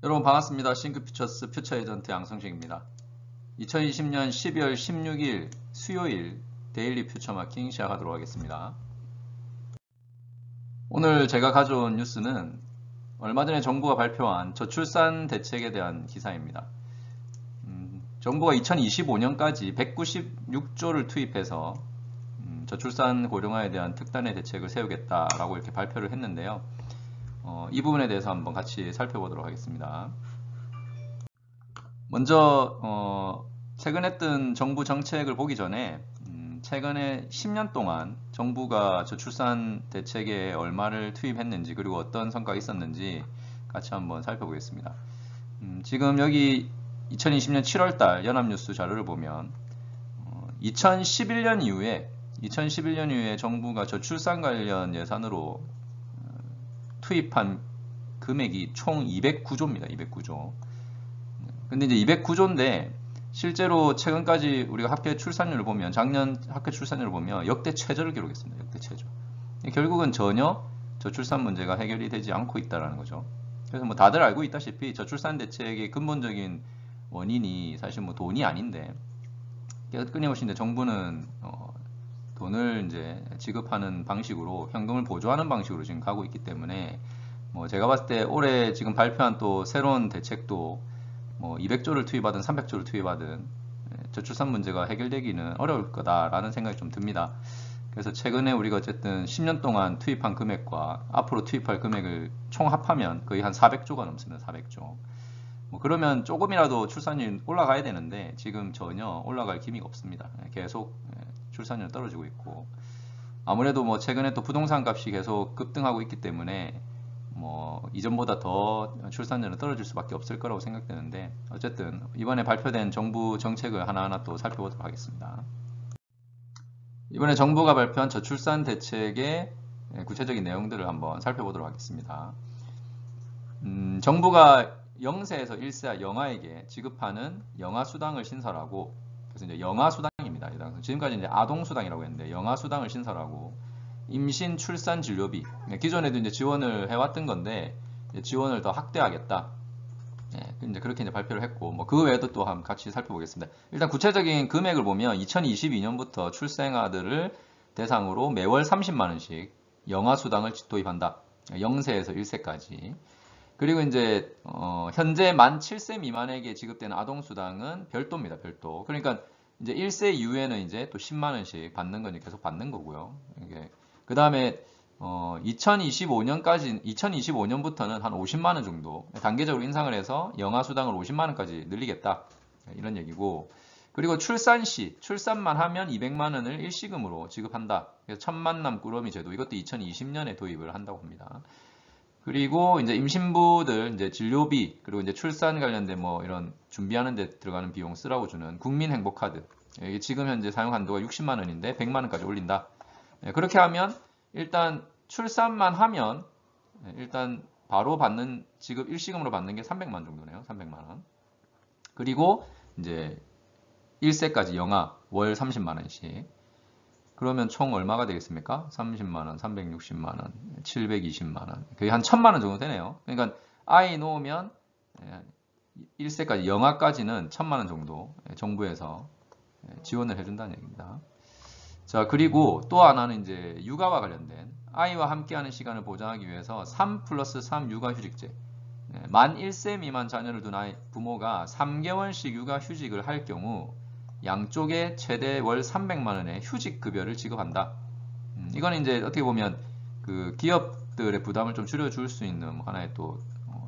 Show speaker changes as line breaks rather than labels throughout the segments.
여러분 반갑습니다. 싱크퓨처스 퓨처 에이전트 양성식입니다. 2020년 12월 16일 수요일 데일리 퓨처 마킹 시작하도록 하겠습니다. 오늘 제가 가져온 뉴스는 얼마 전에 정부가 발표한 저출산 대책에 대한 기사입니다. 정부가 2025년까지 196조를 투입해서 저출산 고령화에 대한 특단의 대책을 세우겠다라고 이렇게 발표를 했는데요. 이 부분에 대해서 한번 같이 살펴보도록 하겠습니다. 먼저 최근에 했던 정부 정책을 보기 전에 최근에 10년 동안 정부가 저출산 대책에 얼마를 투입했는지 그리고 어떤 성과가 있었는지 같이 한번 살펴보겠습니다. 지금 여기 2020년 7월달 연합뉴스 자료를 보면 2011년 이후에 정부가 저출산 관련 예산으로 투입한 금액이 총 209조입니다. 209조. 근데 이제 209조인데 실제로 최근까지 우리가 학교 출산율을 보면 작년 학교 출산율을 보면 역대 최저를 기록했습니다. 역대 최저. 결국은 전혀 저출산 문제가 해결이 되지 않고 있다라는 거죠. 그래서 뭐 다들 알고 있다시피 저출산 대책의 근본적인 원인이 사실 뭐 돈이 아닌데 끊임없이 이제 정부는 돈을 이제 지급하는 방식으로 현금을 보조하는 방식으로 지금 가고 있기 때문에 뭐 제가 봤을 때 올해 지금 발표한 또 새로운 대책도 뭐 200조를 투입하든 300조를 투입하든 저출산 문제가 해결되기는 어려울 거다라는 생각이 좀 듭니다. 그래서 최근에 우리가 어쨌든 10년 동안 투입한 금액과 앞으로 투입할 금액을 총 합하면 거의 한 400조가 넘습니다. 400조. 뭐 그러면 조금이라도 출산율이 올라가야 되는데 지금 전혀 올라갈 기미가 없습니다. 계속 출산율 떨어지고 있고 아무래도 뭐 최근에 또 부동산 값이 계속 급등하고 있기 때문에 뭐 이전보다 더 출산율은 떨어질 수밖에 없을 거라고 생각되는데 어쨌든 이번에 발표된 정부 정책을 하나하나 또 살펴보도록 하겠습니다. 이번에 정부가 발표한 저출산 대책의 구체적인 내용들을 한번 살펴보도록 하겠습니다. 정부가 0세에서 1세 영아에게 지급하는 영아수당을 신설하고 그래서 이제 영아수당입니다. 지금까지 이제 아동수당이라고 했는데 영아수당을 신설하고 임신, 출산, 진료비 기존에도 이제 지원을 해왔던 건데 지원을 더 확대하겠다. 이제 그렇게 이제 발표를 했고 뭐 그 외에도 또 한번 같이 살펴보겠습니다. 일단 구체적인 금액을 보면 2022년부터 출생아들을 대상으로 매월 30만 원씩 영아수당을 도입한다. 0세에서 1세까지. 그리고 이제 현재 만 7세 미만에게 지급되는 아동수당은 별도입니다. 별도. 그러니까 이제 1세 이후에는 이제 또 10만 원씩 받는 건 계속 받는 거고요. 그 다음에 2025년부터는 한 50만 원 정도 단계적으로 인상을 해서 영아수당을 50만 원까지 늘리겠다. 이런 얘기고. 그리고 출산 시 출산만 하면 200만 원을 일시금으로 지급한다. 그래서 천만남 꾸러미 제도 이것도 2020년에 도입을 한다고 합니다. 그리고 이제 임신부들 이제 진료비 그리고 이제 출산 관련된 뭐 이런 준비하는 데 들어가는 비용 쓰라고 주는 국민행복카드. 이게 지금 현재 사용 한도가 60만 원인데 100만 원까지 올린다. 그렇게 하면 일단 출산만 하면 일단 바로 받는 지급 일시금으로 받는 게 300만 원 정도네요. 300만 원. 그리고 이제 1세까지 영아 월 30만 원씩. 그러면 총 얼마가 되겠습니까? 30만원, 360만원, 720만원. 거의 한 1000만원 정도 되네요. 그러니까 아이 놓으면 1세까지, 영아까지는 1000만원 정도 정부에서 지원을 해준다는 얘기입니다. 자, 그리고 또 하나는 이제 육아와 관련된 아이와 함께하는 시간을 보장하기 위해서 3+3 육아휴직제. 만 1세 미만 자녀를 둔 부모가 3개월씩 육아휴직을 할 경우 양쪽에 최대 월 300만 원의 휴직급여를 지급한다. 이건 이제 어떻게 보면 그 기업들의 부담을 좀 줄여줄 수 있는 하나의 또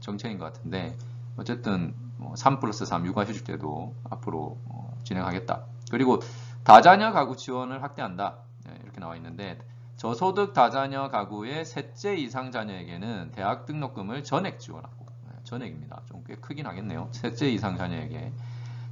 정책인 것 같은데 어쨌든 3+3 육아휴직제도 앞으로 진행하겠다. 그리고 다자녀 가구 지원을 확대한다. 이렇게 나와 있는데 저소득 다자녀 가구의 셋째 이상 자녀에게는 대학 등록금을 전액 지원하고 전액입니다. 좀 꽤 크긴 하겠네요. 셋째 이상 자녀에게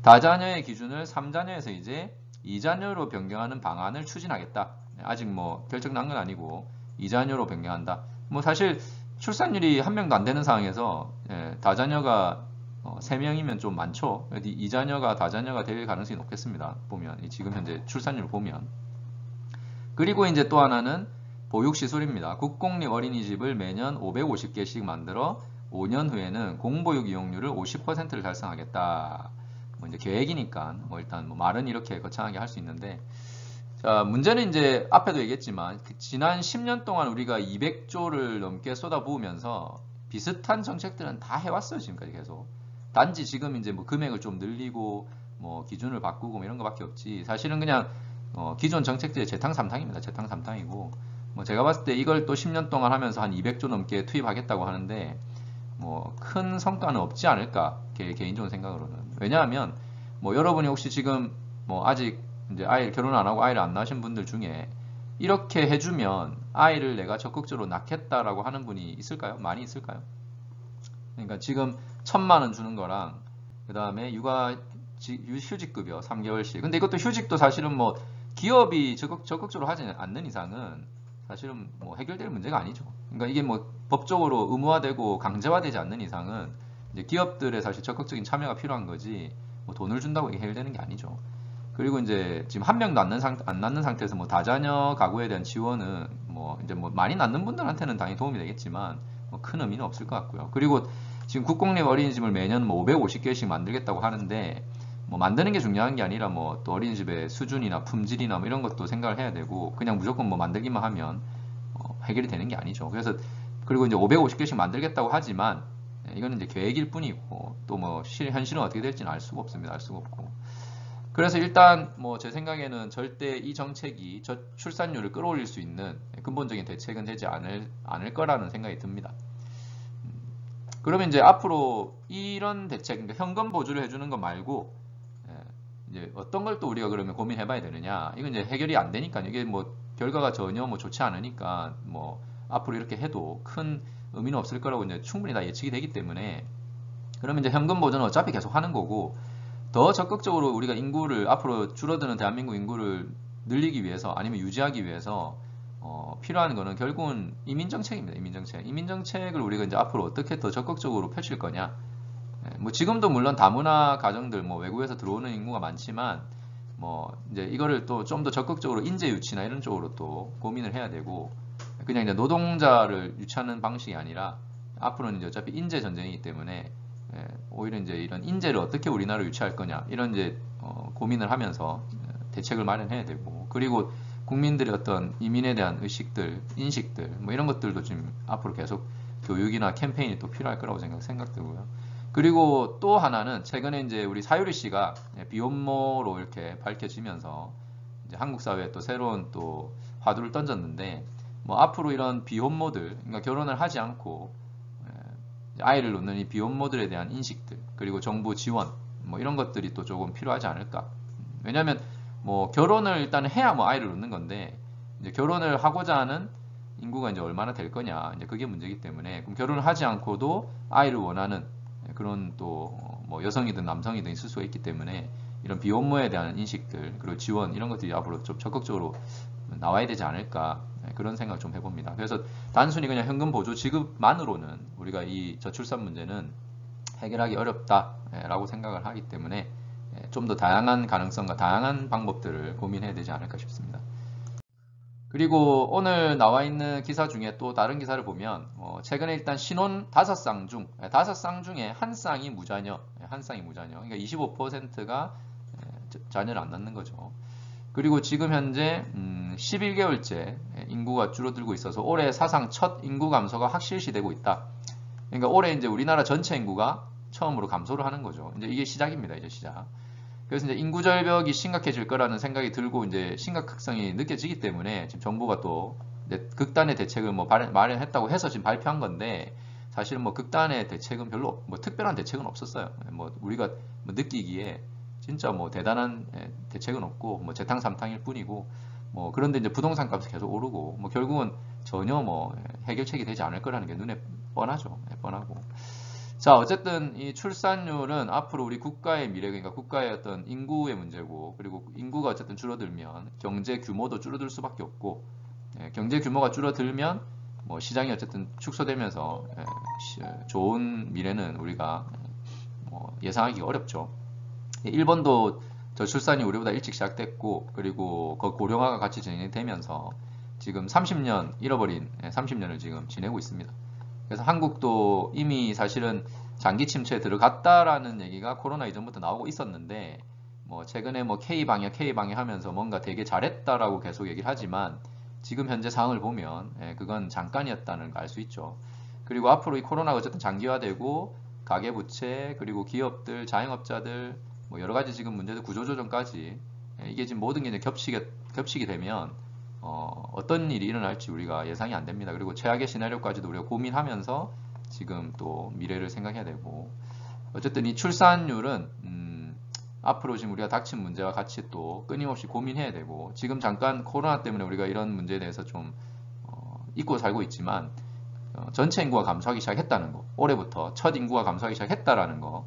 다자녀의 기준을 3자녀에서 이제 2자녀로 변경하는 방안을 추진하겠다. 아직 뭐 결정 난 건 아니고 2자녀로 변경한다. 뭐 사실 출산율이 한 명도 안 되는 상황에서 다자녀가 3명이면 좀 많죠. 2자녀가 다자녀가 될 가능성이 높겠습니다. 보면 지금 현재 출산율을 보면. 그리고 이제 또 하나는 보육시설입니다. 국공립 어린이집을 매년 550개씩 만들어 5년 후에는 공보육 이용률을 50%를 달성하겠다. 뭐 이제 계획이니까 뭐 일단 뭐 말은 이렇게 거창하게 할 수 있는데, 자, 문제는 이제 앞에도 얘기했지만 지난 10년 동안 우리가 200조를 넘게 쏟아부으면서 비슷한 정책들은 다 해왔어요. 지금까지 계속. 단지 지금 이제 뭐 금액을 좀 늘리고 뭐 기준을 바꾸고 뭐 이런 거밖에 없지. 사실은 그냥 기존 정책들의 재탕삼탕입니다. 재탕삼탕이고, 뭐 제가 봤을 때 이걸 또 10년 동안 하면서 한 200조 넘게 투입하겠다고 하는데 뭐 큰 성과는 없지 않을까, 개인적인 생각으로는. 왜냐하면 뭐 여러분이 혹시 지금 뭐 아직 이제 결혼 안 하고 아이를 안 낳으신 분들 중에 이렇게 해주면 아이를 내가 적극적으로 낳겠다라고 하는 분이 있을까요? 많이 있을까요? 그러니까 지금 1,000만 원 주는 거랑 그 다음에 휴직급여 3개월씩. 근데 이것도 휴직도 사실은 뭐 기업이 적극적으로 하지 않는 이상은 사실은 뭐 해결될 문제가 아니죠. 그러니까 이게 뭐 법적으로 의무화되고 강제화되지 않는 이상은 이제 기업들의 사실 적극적인 참여가 필요한 거지, 뭐 돈을 준다고 이게 해결되는 게 아니죠. 그리고 이제 지금 한 명도 안 낳는 상태에서 뭐 다자녀 가구에 대한 지원은 뭐 이제 뭐 많이 낳는 분들한테는 당연히 도움이 되겠지만 뭐 큰 의미는 없을 것 같고요. 그리고 지금 국공립 어린이집을 매년 뭐 550개씩 만들겠다고 하는데, 뭐 만드는 게 중요한 게 아니라 뭐 또 어린이집의 수준이나 품질이나 뭐 이런 것도 생각을 해야 되고, 그냥 무조건 뭐 만들기만 하면 해결이 되는 게 아니죠. 그래서 그리고 이제 550개씩 만들겠다고 하지만 이거는 이제 계획일 뿐이고, 또 뭐 현실은 어떻게 될지는 알 수가 없습니다. 알 수가 없고. 그래서 일단 뭐 제 생각에는 절대 이 정책이 출산율을 끌어올릴 수 있는 근본적인 대책은 되지 않을 거라는 생각이 듭니다. 그러면 이제 앞으로 이런 대책, 그러니까 현금 보조를 해주는 것 말고 이제 어떤 걸 또 우리가 그러면 고민해봐야 되느냐? 이건 이제 해결이 안 되니까, 이게 뭐 결과가 전혀 뭐 좋지 않으니까 뭐 앞으로 이렇게 해도 큰 의미는 없을 거라고 이제 충분히 다 예측이 되기 때문에, 그러면 이제 현금 보조는 어차피 계속 하는 거고, 더 적극적으로 우리가 인구를, 앞으로 줄어드는 대한민국 인구를 늘리기 위해서 아니면 유지하기 위해서 필요한 거는 결국은 이민정책입니다. 이민정책을 우리가 이제 앞으로 어떻게 더 적극적으로 펼칠 거냐. 뭐 지금도 물론 다문화 가정들, 뭐 외국에서 들어오는 인구가 많지만 뭐 이제 이거를 또 좀 더 적극적으로 인재 유치나 이런 쪽으로 또 고민을 해야 되고, 그냥 이제 노동자를 유치하는 방식이 아니라 앞으로는 이제 어차피 인재 전쟁이기 때문에 오히려 이제 이런 인재를 어떻게 우리나라로 유치할 거냐, 이런 이제 고민을 하면서 대책을 마련해야 되고, 그리고 국민들의 어떤 이민에 대한 의식들, 인식들, 뭐 이런 것들도 지금 앞으로 계속 교육이나 캠페인이 또 필요할 거라고 생각되고요. 그리고 또 하나는 최근에 이제 우리 사유리 씨가 비혼모로 이렇게 밝혀지면서 이제 한국 사회에 또 새로운 또 화두를 던졌는데, 뭐 앞으로 이런 비혼모들, 그러니까 결혼을 하지 않고 아이를 놓는 이 비혼모들에 대한 인식들, 그리고 정부 지원, 뭐 이런 것들이 또 조금 필요하지 않을까. 왜냐하면 뭐 결혼을 일단 해야 뭐 아이를 놓는 건데, 이제 결혼을 하고자 하는 인구가 이제 얼마나 될 거냐, 이제 그게 문제이기 때문에, 그럼 결혼을 하지 않고도 아이를 원하는 그런 또 뭐 여성이든 남성이든 있을 수가 있기 때문에, 이런 비혼모에 대한 인식들, 그리고 지원, 이런 것들이 앞으로 좀 적극적으로 나와야 되지 않을까, 그런 생각을 좀 해봅니다. 그래서 단순히 그냥 현금 보조 지급만으로는 우리가 이 저출산 문제는 해결하기 어렵다라고 생각을 하기 때문에 좀 더 다양한 가능성과 다양한 방법들을 고민해야 되지 않을까 싶습니다. 그리고 오늘 나와 있는 기사 중에 또 다른 기사를 보면 최근에 일단 신혼 5쌍 중에 한 쌍이 무자녀, 그러니까 25%가 자녀를 안 낳는 거죠. 그리고 지금 현재 11개월째 인구가 줄어들고 있어서 올해 사상 첫 인구 감소가 확실시되고 있다. 그러니까 올해 이제 우리나라 전체 인구가 처음으로 감소를 하는 거죠. 이제 이게 시작입니다. 이제 시작. 그래서 이제 인구 절벽이 심각해질 거라는 생각이 들고 이제 심각성이 느껴지기 때문에 지금 정부가 또 극단의 대책을 뭐 마련했다고 해서 지금 발표한 건데, 사실은 뭐 극단의 대책은 별로 뭐 특별한 대책은 없었어요. 뭐 우리가 뭐 느끼기에 진짜 뭐 대단한 대책은 없고 뭐 재탕삼탕일 뿐이고, 뭐 그런데 이제 부동산 값이 계속 오르고 뭐 결국은 전혀 뭐 해결책이 되지 않을 거라는 게 눈에 뻔하죠. 뻔하고. 자, 어쨌든 이 출산율은 앞으로 우리 국가의 미래, 그러니까 국가의 어떤 인구의 문제고, 그리고 인구가 어쨌든 줄어들면 경제 규모도 줄어들 수밖에 없고, 경제 규모가 줄어들면 뭐 시장이 어쨌든 축소되면서 좋은 미래는 우리가 뭐 예상하기 어렵죠. 일본도 저출산이 우리보다 일찍 시작됐고, 그리고 그 고령화가 같이 진행되면서 지금 30년 잃어버린 30년을 지금 지내고 있습니다. 그래서 한국도 이미 사실은 장기 침체에 들어갔다라는 얘기가 코로나 이전부터 나오고 있었는데 뭐 최근에 뭐 K방역 하면서 뭔가 되게 잘했다라고 계속 얘기를 하지만 지금 현재 상황을 보면 그건 잠깐이었다는 걸 알 수 있죠. 그리고 앞으로 이 코로나가 어쨌든 장기화되고 가계부채 그리고 기업들, 자영업자들 뭐 여러 가지 지금 문제들 구조조정까지 이게 지금 모든 게 이제 겹치게 되면 어떤 일이 일어날지 우리가 예상이 안 됩니다. 그리고 최악의 시나리오까지도 우리가 고민하면서 지금 또 미래를 생각해야 되고 어쨌든 이 출산율은 앞으로 지금 우리가 닥친 문제와 같이 또 끊임없이 고민해야 되고 지금 잠깐 코로나 때문에 우리가 이런 문제에 대해서 좀 잊고 살고 있지만 전체 인구가 감소하기 시작했다는 거 올해부터 첫 인구가 감소하기 시작했다라는 거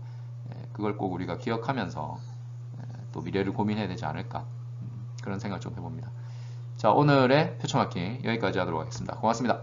그걸 꼭 우리가 기억하면서 또 미래를 고민해야 되지 않을까 그런 생각을 좀 해봅니다. 자, 오늘의 표처마킹 여기까지 하도록 하겠습니다. 고맙습니다.